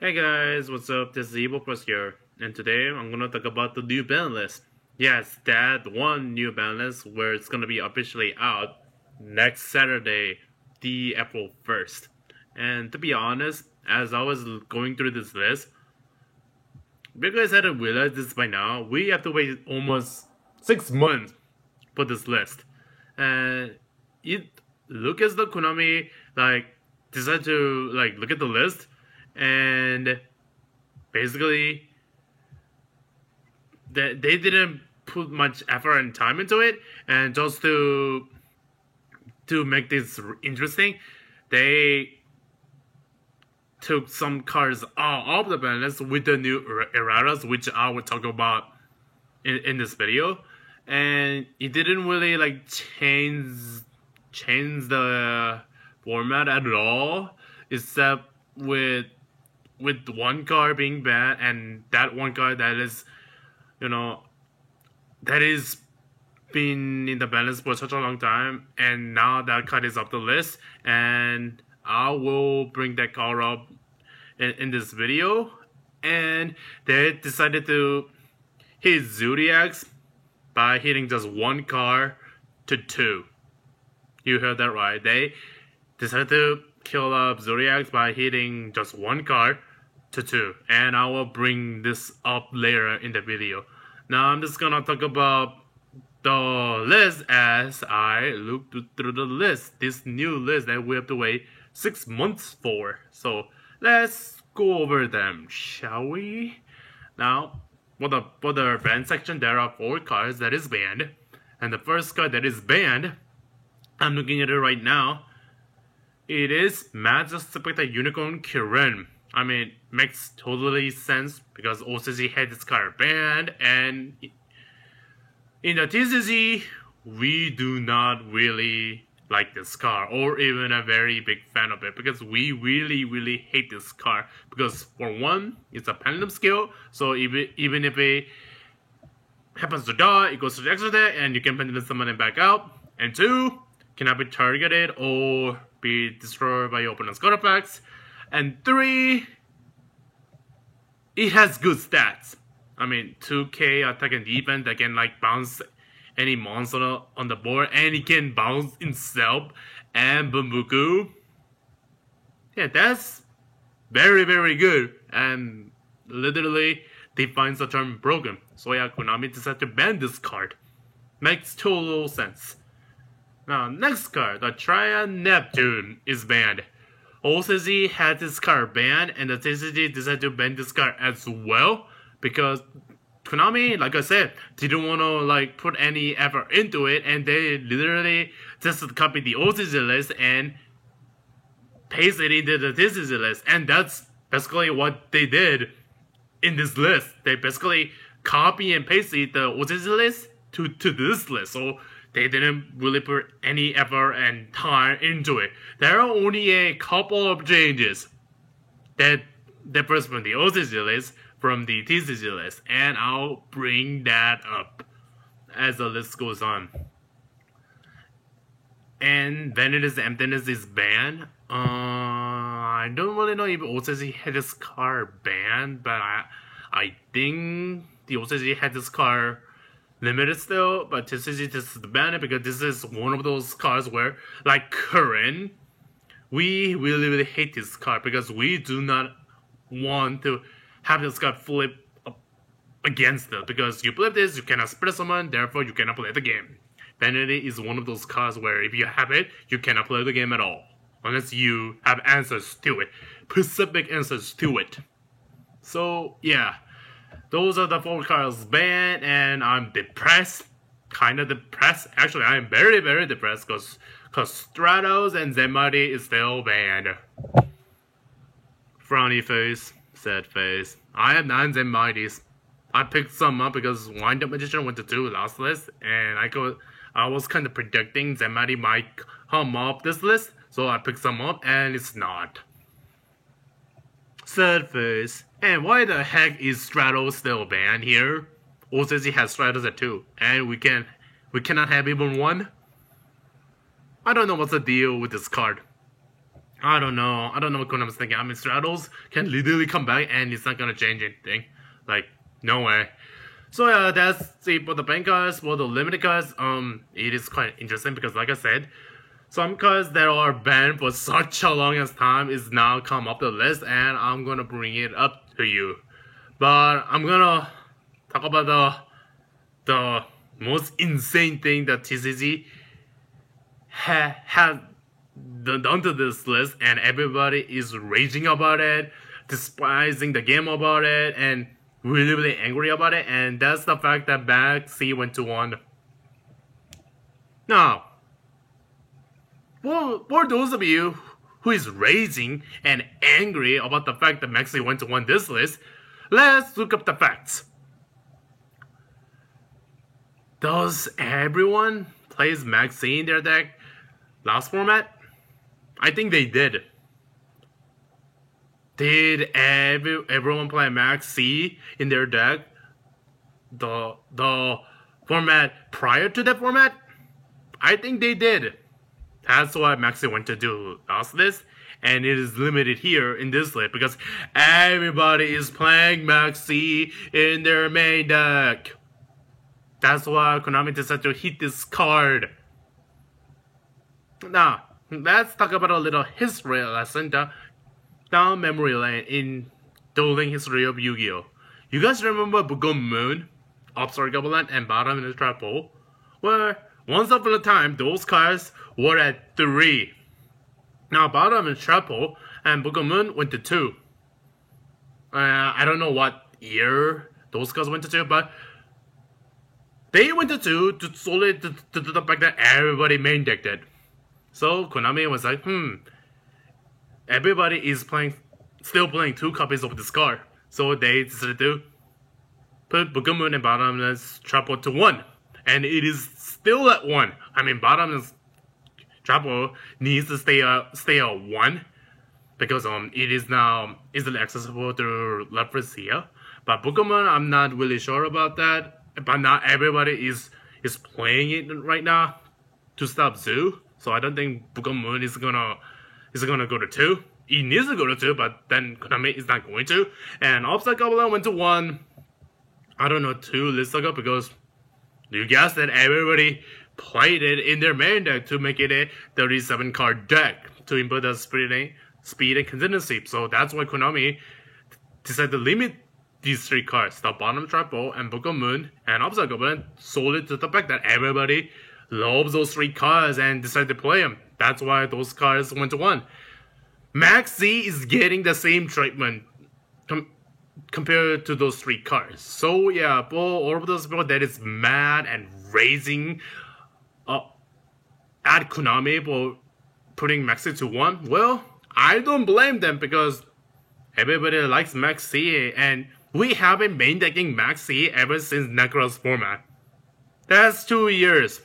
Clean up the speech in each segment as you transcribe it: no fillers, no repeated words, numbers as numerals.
Hey guys, what's up? This is Evil Plus here, and today I'm gonna talk about the new ban list. Yes, that one new ban list where it's gonna be officially out next Saturday, the April 1st. And to be honest, as I was going through this list, because I hadn't realized this by now, we have to wait almost 6 months for this list. And it look as though Konami decided to look at the list and basically they didn't put much effort and time into it, and just to make this interesting, they took some cards out of the balance with the new erratas, which I will talk about in this video. And it didn't really change the format at all, except with one card being banned, and that one card that is, you know, that is been in the balance for such a long time, and now that card is off the list, and I will bring that card up in this video. And they decided to hit Zodiacs by hitting just one card to two. You heard that right. They decided to kill up Zodiacs by hitting just one card to two. And I will bring this up later in the video. Now I'm just gonna talk about the list as I look through the list. This new list that we have to wait 6 months for. So let's go over them, shall we? Now, for the event section, there are 4 cards that is banned. And the first card that is banned, I'm looking at it right now, it is Majestic Unicorn Kirin. I mean, makes totally sense because OCG had this card banned, and in the TCG, we do not really like this card, or even a very big fan of it, because we really hate this card. Because for one, it's a pendulum skill, so even if it happens to die, it goes to the extra deck, and you can pendulum summon it back out. And two, cannot be targeted or be destroyed by your opponent's card effects. And three, it has good stats. I mean, 2k attack and defense that can bounce any monster on the board, and it can bounce itself and Bumbuku. Yeah, that's very good, and literally defines the term broken. So yeah, Konami decided to ban this card. Makes total sense. Now, next card, the Triad Neptune is banned. OCG had this card banned, and the TCG decided to ban this card as well, because Konami, like I said, didn't want to put any effort into it, and they literally just copied the OCG list and paste it into the TCG list, and that's basically what they did in this list. They basically copy and pasted the OCG list to this list, so they didn't really put any effort and time into it. There are only a couple of changes that differs from the OCG list from the TCG list, and I'll bring that up as the list goes on. And Vanity's Emptiness is banned. I don't really know if OCG had this card banned, but I think the OCG had this card limited still, but TCG just banned it because this is one of those cards where, like Kirin, we really hate this card because we do not want to have this card flip up against it, because you play this, you cannot spread someone, therefore you cannot play the game. Vanity is one of those cards where if you have it, you cannot play the game at all, unless you have answers to it, specific answers to it. So yeah, those are the 4 cards banned, and I'm depressed, kinda depressed. Actually, I'm very depressed because Stratos and Zenmari is still banned. Frowny face, sad face. I have 9 Zenmaris. I picked some up because Wind Up Magician went to 2 last list, and I was kind of predicting Zenmari might come up this list, so I picked some up, and it's not. Sad face. And why the heck is Stratos still banned here? OCG has Stratos at 2, and we cannot have even 1? I don't know what's the deal with this card. I don't know. I don't know what Konami's thinking. I mean, Straddles can literally come back and it's not gonna change anything. Like, no way. So yeah, that's it for the bank cards. For the limited cards, it is quite interesting because, like I said, some cards that are banned for such a long as time is now come up the list, and I'm gonna bring it up to you. But I'm gonna talk about the most insane thing that TCG had done to this list, and everybody is raging about it, despising the game about it, and really angry about it. And that's the fact that Maxi C went to 1. Now, for those of you who is raging and angry about the fact that Maxi went to 1 this list, let's look up the facts. Does everyone plays Maxi in their deck last format? I think they did. Did everyone play Maxi in their deck the format prior to that format? I think they did. That's why Maxi went to do last list, and it is limited here in this list because everybody is playing Maxi in their main deck. That's why Konami decided to hit this card. Now, let's talk about a little history lesson down memory lane in dueling history of Yu-Gi-Oh! You guys remember Book of Moon, Upstart Goblin, and Bottom in the Trap Hole? Well, once upon a time, those cards were at 3. Now, Bottom in Trap Hole and Book of Moon went to 2. I don't know what year those cards went to 2, but they went to 2 to solely to the fact that everybody main decked it. So Konami was like, everybody is still playing 2 copies of this card. So they decided to put Book of Moon and Bottomless Trap Hole to 1. And it is still at 1. I mean, Bottomless Trap Hole needs to stay at 1. Because it is now easily accessible through Leprecia. But Book of Moon, I'm not really sure about that. But not everybody is playing it right now to stop Zoo. So I don't think Book of Moon is gonna go to 2. It needs to go to 2, but then Konami is not going to. And Upside Goblin went to 1. I don't know, 2 lists ago, because you guessed that everybody played it in their main deck to make it a 37 card deck to input the speed and contingency. So that's why Konami decided to limit these 3 cards, the Bottom Trap Hole and Book of Moon and Upside Goblin, solely to the fact that everybody loves those 3 cards and decided to play them. That's why those cards went to 1. Maxi is getting the same treatment compared to those 3 cards. So yeah, for all of those people that is mad and raging at Konami for putting Maxi to 1, well, I don't blame them because everybody likes Maxi, and we have been main decking Maxi ever since Necros format. That's 2 years.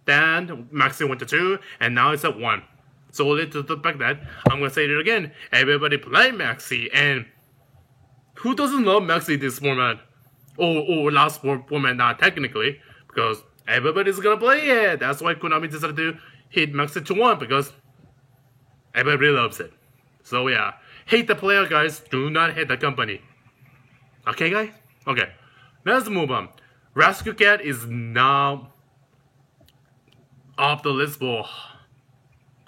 Then Maxi went to 2, and now it's at 1. Solely to the fact that, I'm gonna say it again, everybody play Maxi, and who doesn't love Maxi this format? Or last format, not technically, because everybody's gonna play it. That's why Konami decided to hit Maxi to 1, because everybody loves it. So yeah, hate the player, guys, do not hate the company. Okay, guys? Okay, let's move on. Rescue Cat is now off the list for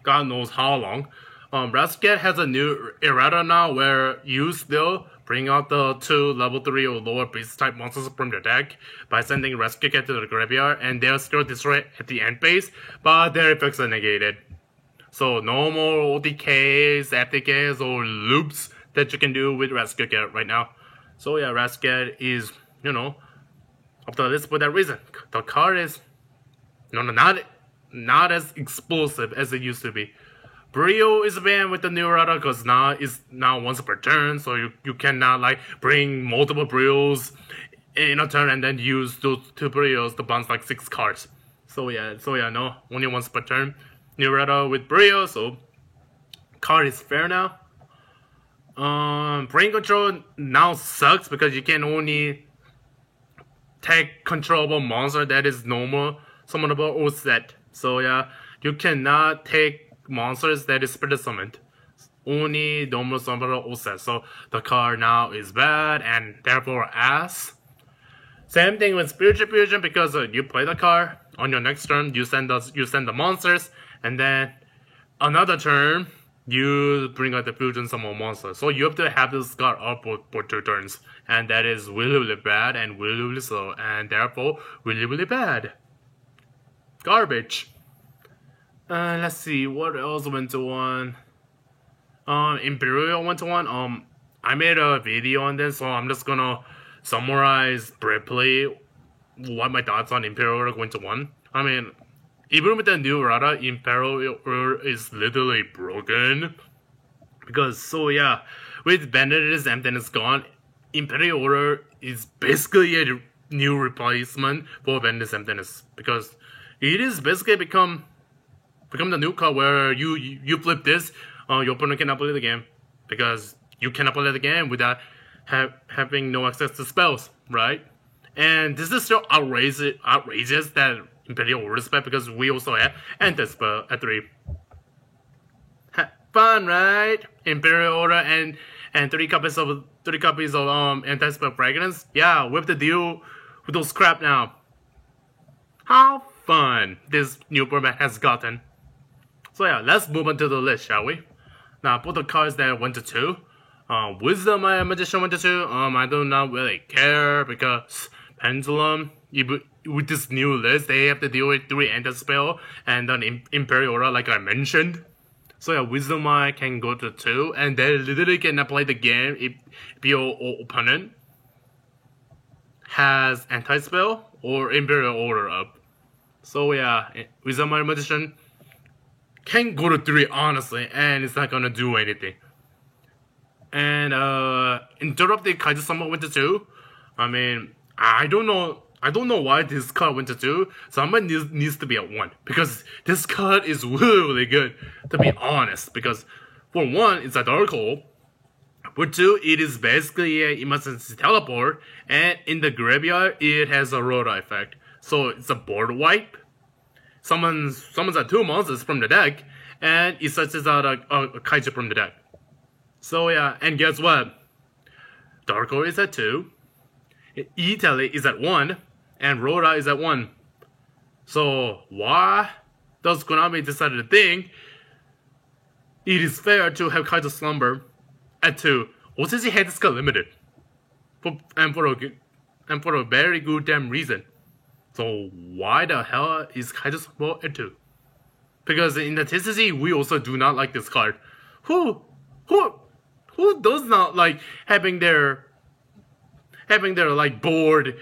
God knows how long. Rescue Cat has a new errata now where you still bring out the 2 level 3 or lower beast type monsters from your deck by sending Rescue Cat to the graveyard, and they're still destroyed at the end phase, but their effects are negated. So no more OTKs, FTKs, or loops that you can do with Rescue Cat right now. So yeah, Rescue Cat is, up the list for that reason. The card is not as explosive as it used to be. Brio is banned with the new errata because now once per turn, so you cannot like bring multiple Brios in a turn and then use those 2 Brios to bounce like 6 cards. So yeah, no, only once per turn. New errata with Brio, so card is fair now. Brain control now sucks because you can only take controllable monster that is normal, summonable, or set. So yeah, you cannot take monsters that is spirit summoned. Only normal summoner also. So the card now is bad and therefore ass. Same thing with Spiritual Fusion because you play the card on your next turn. You send the monsters, and then another turn you bring out the fusion summon monster. So you have to have this card up for 2 turns, and that is really bad and really slow, and therefore really bad. Garbage. Let's see what else went to 1. Imperial 1-to-1. I made a video on this, so I'm just gonna summarize briefly what my thoughts on Imperial 1-to-1. I mean, even with the new errata, Imperial is literally broken. Because, so yeah, with Benedict's Emptiness gone, Imperial Order is basically a new replacement for Benedict's Emptiness. Because it is basically become the new card where you flip this, your opponent cannot play the game. Because you cannot play the game without having no access to spells, right? And this is still outrageous that Imperial Order spell because we also have anti-spell at 3. Fun, right? Imperial Order and 3 copies of anti-spell fragrance. Yeah, we have to deal with those crap now. How fun this new format has gotten. So yeah, let's move on to the list, shall we? Now, put the cards that went to 2. Wisdom Magician went to 2. I do not really care because Pendulum, with this new list, they have to deal with 3 anti-spell and then Imperial Order, like I mentioned. So yeah, Wisdom Eye can go to 2, and they literally cannot play the game if your opponent has anti-spell or Imperial Order up. So yeah, Wisdom Eye Magician can go to 3 honestly, and it's not gonna do anything. And Interrupted Kaiju Summon went to 2. I mean, I don't know why this card went to 2. Someone needs to be at 1 because this card is really good, to be honest. Because for 1, it's a Dark Hole. For 2, it is basically an emergency teleport, and in the graveyard, it has a Rhoda effect. So it's a board wipe. Summons out 2 monsters from the deck, and it searches out a Kaiju from the deck. So yeah, and guess what? Dark Hole is at 2. E-Tele is at 1, and Rhoda is at 1. So why does Konami decide to think it is fair to have Kaiju Slumber at 2? OCG Headska Limited. For a very good damn reason. So why the hell is Kaiju Slumber at 2? Because in the TCG, we also do not like this card. Who does not like having their like board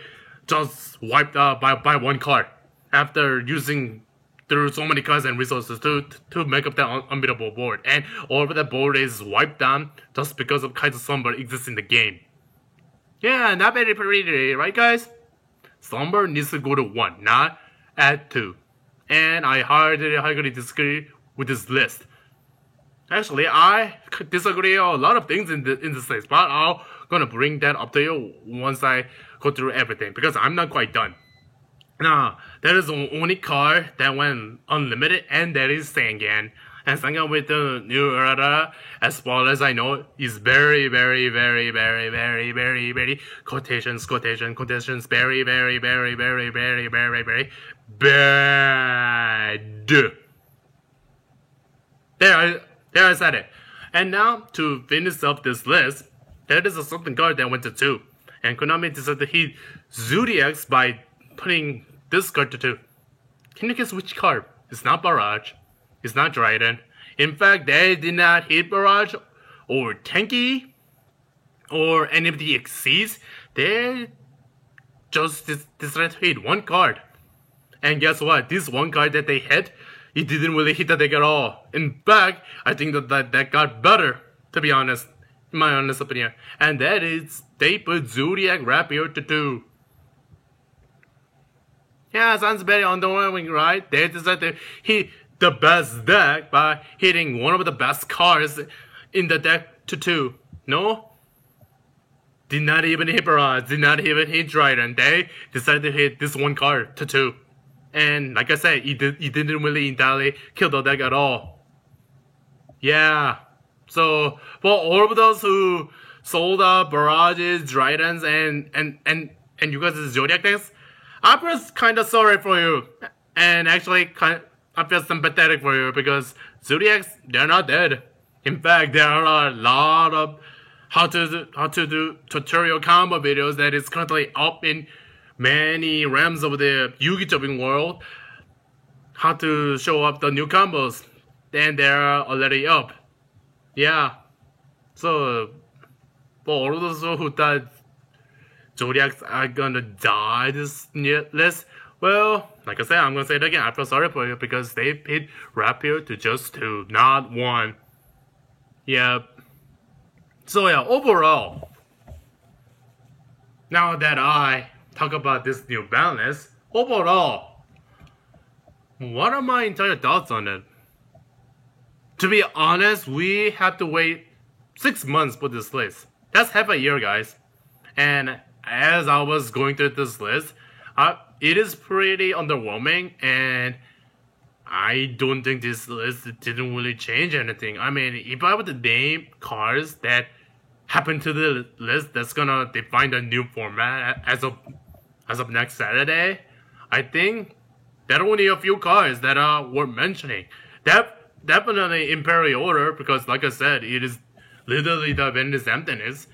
just wiped out by 1 card after using through so many cards and resources to make up that unbeatable board, and all of that board is wiped down just because of Kaiju Slumber exists in the game. Yeah, not very pretty, right guys? Slumber needs to go to 1, not at 2. And I highly disagree with this list. Actually, I disagree on a lot of things in this list, but I'm gonna bring that up to you once I go through everything, because I'm not quite done. Now, there is the only card that went unlimited, and that is Sangan. And Sangan with the new errata, as far as I know, is very quotations, very bad. There I said it. And now, to finish up this list, there is a something card that went to 2. And Konami decided to hit Zodiacs by putting this card to 2. Can you guess which card? It's not Barrage. It's not Dryden. In fact, they did not hit Barrage or Tenki or any of the Xyz. They just decided to hit 1 card. And guess what? This 1 card that they hit, it didn't really hit the deck at all. In fact, I think that got better, to be honest, in my honest opinion. And that is, they put Zodiac Rapier to 2. Yeah, sounds very underwhelming, right? They decided to hit the best deck by hitting one of the best cards in the deck to 2. No? Did not even hit Barrage, did not even hit Dryden. They decided to hit this 1 card to 2. And like I said, it didn't really entirely kill the deck at all. Yeah. So for all of those who sold barrages, Drytons, and you guys' Zodiac things, I feel kind of sorry for you, and actually I feel sympathetic for you because Zodiacs, they're not dead. In fact, there are a lot of how to do tutorial combo videos that is currently up in many realms of the Yu-Gi-Oh world. How to show up the new combos, and they're already up. Yeah. So for all of those who thought Zodiacs are gonna die this list, well, like I said, I'm gonna say it again. I feel sorry for you because they hit Rapier to just 2, not 1. Yep. So yeah, overall, now that I talk about this new balance, overall, what are my entire thoughts on it? To be honest, we have to wait 6 months for this list. That's half a year, guys. And as I was going through this list, it is pretty underwhelming, and I don't think this list didn't really change anything. I mean, if I were to name cards that happen to the list that's gonna define the new format as of next Saturday, I think there are only a few cards that are worth mentioning. Definitely Imperial Order, because like I said, it is literally the Venus Emptiness.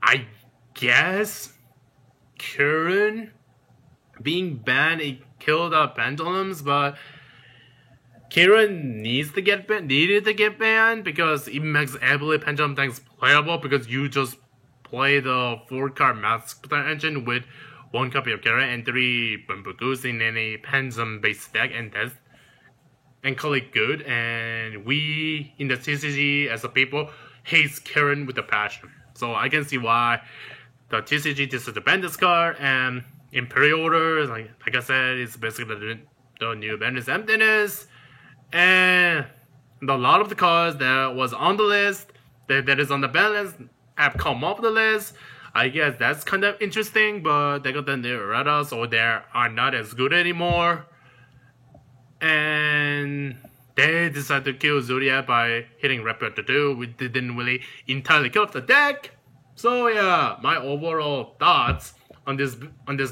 I guess Kirin being banned, it killed the pendulums, but Kirin needed to get banned because it makes every pendulum things playable because you just play the 4-card Master Engine with 1 copy of Kirin and 3 Bumbukus in any pendulum based deck, and call it good. And we in the TCG as a people hates Kirin with a passion. So I can see why the TCG decided to ban this card. And Imperial Order, like I said, it's basically the new Venus Emptiness. And a lot of the cards that was on the list, that is on the balance, have come off the list. I guess that's kind of interesting, but they got the new errata, so they are not as good anymore. And they decided to kill Zodiac by hitting Rapier to 2, which didn't really entirely kill off the deck. So yeah, my overall thoughts on this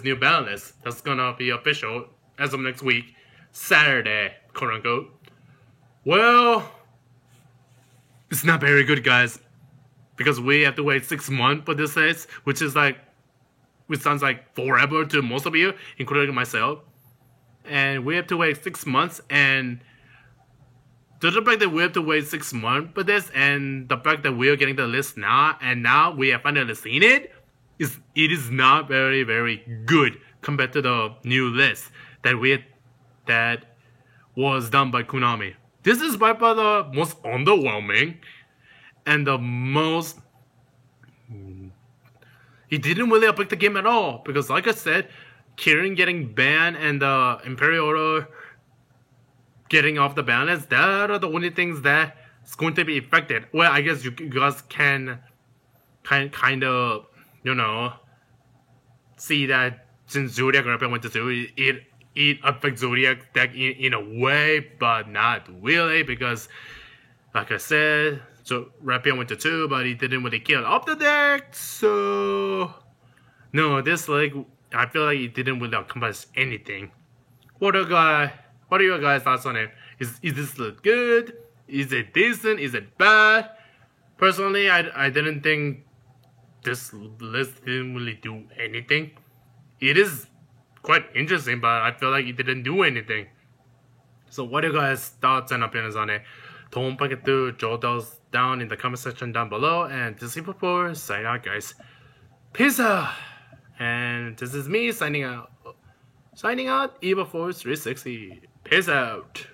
new balance that's gonna be official as of next week, Saturday, quote unquote. Well, it's not very good, guys, because we have to wait 6 months for this list, which sounds like forever to most of you, including myself. And we have to wait 6 months, and the fact that we have to wait 6 months for this, and the fact that we are getting the list now, and now we have finally seen it, it is not very, very good compared to the new list that was done by Konami. This is by far the most underwhelming and the most. It didn't really affect the game at all because, like I said, Kirin getting banned and the Imperial Order getting off the balance, that are the only things that's going to be affected. Well, I guess you guys can kind of, see that since Zodiac Rapier went to 2, it affects Zodiac deck in a way, but not really, because like I said, so Rapier went to 2, but he didn't really kill off the deck, so no, this I feel like it didn't really accomplish anything. What are your guys' thoughts on it? Is this look good? Is it decent? Is it bad? Personally, I didn't think this list didn't really do anything. It is quite interesting, but I feel like it didn't do anything. So what are your guys' thoughts and opinions on it? Don't forget to jot those down in the comment section down below. And this is Evo4 signing out, guys. Peace out. And this is me signing out. Signing out, Evo4 360. Peace out.